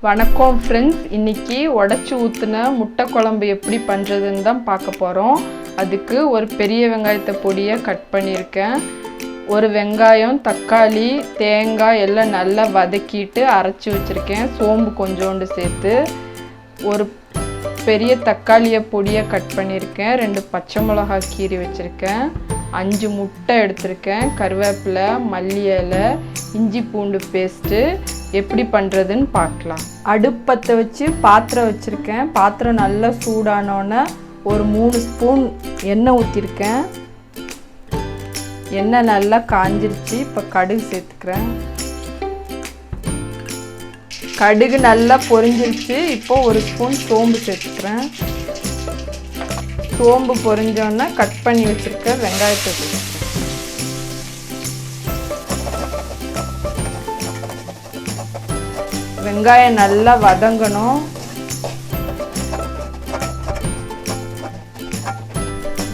வணக்கம் ஃப்ரெண்ட்ஸ், இன்னைக்கு உடைச்சு ஊத்துன முட்டை குழம்பு எப்படி பண்ணுறதுன்னு தான் பார்க்க போகிறோம். அதுக்கு ஒரு பெரிய வெங்காயத்தை பொடியை கட் பண்ணியிருக்கேன். ஒரு வெங்காயம், தக்காளி, தேங்காய் எல்லாம் நல்லா வதக்கிட்டு அரைச்சி வச்சுருக்கேன். சோம்பு கொஞ்சோண்டு சேர்த்து ஒரு பெரிய தக்காளியை பொடியை கட் பண்ணியிருக்கேன். 2 பச்சை மிளகாய் கீறி வச்சுருக்கேன். 5 முட்டை எடுத்திருக்கேன். கருவேப்பிலை, மல்லி இலை, இஞ்சி பூண்டு பேஸ்ட்டு எப்படி பண்ணுறதுன்னு பார்க்கலாம். அடுப்பத்தை வச்சு பாத்திரம் வச்சுருக்கேன். பாத்திரம் நல்லா சூடானோன்னே ஒரு 3 ஸ்பூன் எண்ணெய் ஊற்றிருக்கேன். எண்ணெய் நல்லா காஞ்சிருச்சு. இப்போ கடுகு சேர்த்துக்கிறேன். கடுகு நல்லா பொரிஞ்சிருச்சு. இப்போ ஒரு ஸ்பூன் சோம்பு சேர்த்துக்கிறேன். சோம்பு பொரிஞ்சோன்னே கட் பண்ணி வச்சுருக்க வெங்காயத்தை சேர்த்துக்கிறேன். வெங்காயம் நல்லா வதங்கணும்.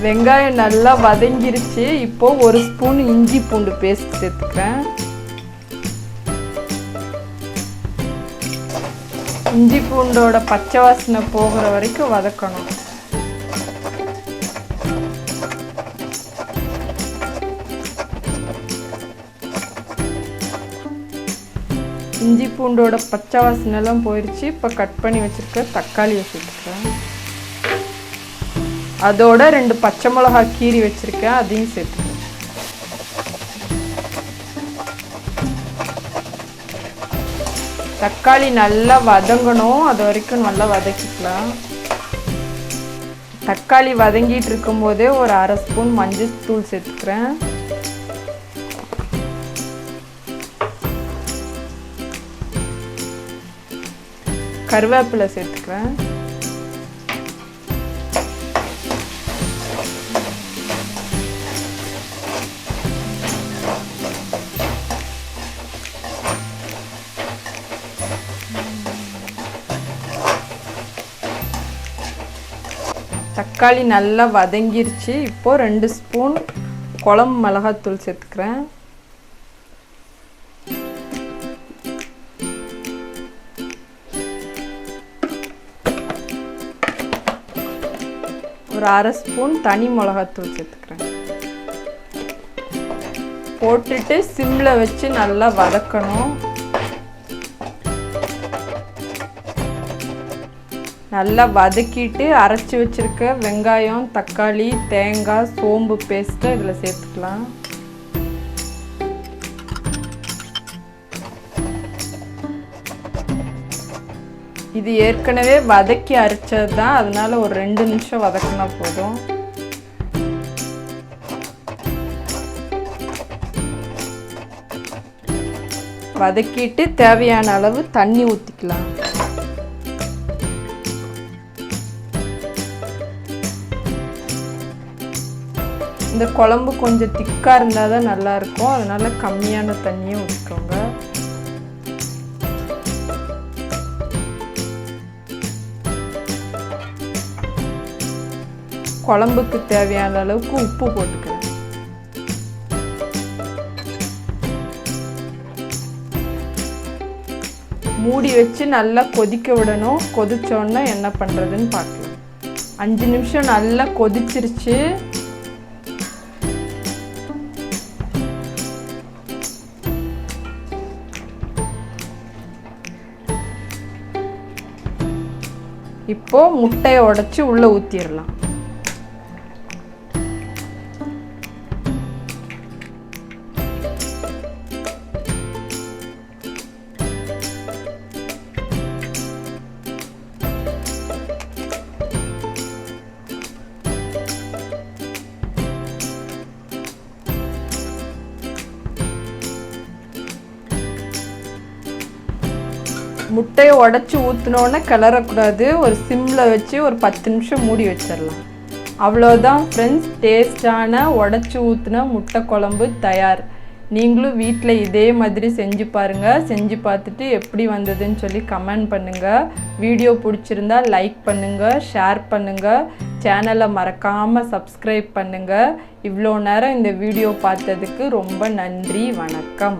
வெங்காயம் நல்லா வதங்கிருச்சு. இப்போ ஒரு ஸ்பூன் இஞ்சி பூண்டு பேஸ்ட் சேர்த்துக்கிறேன். இஞ்சி பூண்டோட பச்சை வாசனை போகிற வரைக்கும் வதக்கணும். இஞ்சி பூண்டோட பச்சை வாசனைலாம் போயிடுச்சு. இப்போ கட் பண்ணி வச்சுருக்க தக்காளியை சேர்த்துக்கிறேன். அதோட 2 பச்சை மிளகாய் கீறி வச்சுருக்கேன், அதையும் சேர்த்துக்கிறேன். தக்காளி நல்லா வதங்கணும், அது வரைக்கும் நல்லா வதக்கிக்கலாம். தக்காளி வதங்கிட்டு இருக்கும்போதே ஒரு 1/2 ஸ்பூன் மஞ்சள் தூள் சேர்த்துக்கிறேன். கருவேப்பிலை சேர்த்துக்கிறேன். தக்காளி நல்லா வதங்கிருச்சு. இப்போ 2 ஸ்பூன் குழம்பு மிளகாத்தூள் சேர்த்துக்கிறேன். ஒரு 1/2 ஸ்பூன் தனி மிளகாத்தூள் சேர்த்துக்கிறேன். போட்டுட்டு சிம்மில் வச்சு நல்லா வதக்கணும். நல்லா வதக்கிட்டு அரைச்சி வச்சுருக்க வெங்காயம், தக்காளி, தேங்காய், சோம்பு பேஸ்ட்டை இதில் சேர்த்துக்கலாம். இது ஏற்கனவே வதக்கி அரைச்சது தான், அதனால ஒரு 2 நிமிஷம் வதக்கினா போதும். வதக்கிட்டு தேவையான அளவு தண்ணி ஊற்றிக்கலாம். இந்த குழம்பு கொஞ்சம் திக்காக இருந்தால் தான் நல்லாயிருக்கும், அதனால கம்மியான தண்ணியை ஊற்றிக்கோங்க. குழம்புக்கு தேவையான அளவுக்கு உப்பு போட்டுக்கிறேன். மூடி வச்சு நல்லா கொதிக்க விடணும். கொதிச்சோன்னா என்ன பண்ணுறதுன்னு பார்க்கலாம். 5 நிமிஷம் நல்லா கொதிச்சிருச்சு. இப்போ முட்டையை உடைச்சி உள்ளே ஊற்றிடலாம். முட்டையை உடச்சி ஊற்றினோன்னே கிளறக்கூடாது. ஒரு சிம்மில் வச்சு ஒரு 10 நிமிஷம் மூடி வச்சிடலாம். அவ்வளோதான் ஃப்ரெண்ட்ஸ், டேஸ்டான உடச்சி ஊற்றின முட்டை குழம்பு தயார். நீங்களும் வீட்டில் இதே மாதிரி செஞ்சு பாருங்கள். செஞ்சு பார்த்துட்டு எப்படி வந்ததுன்னு சொல்லி கமெண்ட் பண்ணுங்கள். வீடியோ பிடிச்சிருந்தா லைக் பண்ணுங்கள், ஷேர் பண்ணுங்கள். சேனலை மறக்காமல் சப்ஸ்கிரைப் பண்ணுங்கள். இவ்வளோ நேரம் இந்த வீடியோ பார்த்ததுக்கு ரொம்ப நன்றி. வணக்கம்.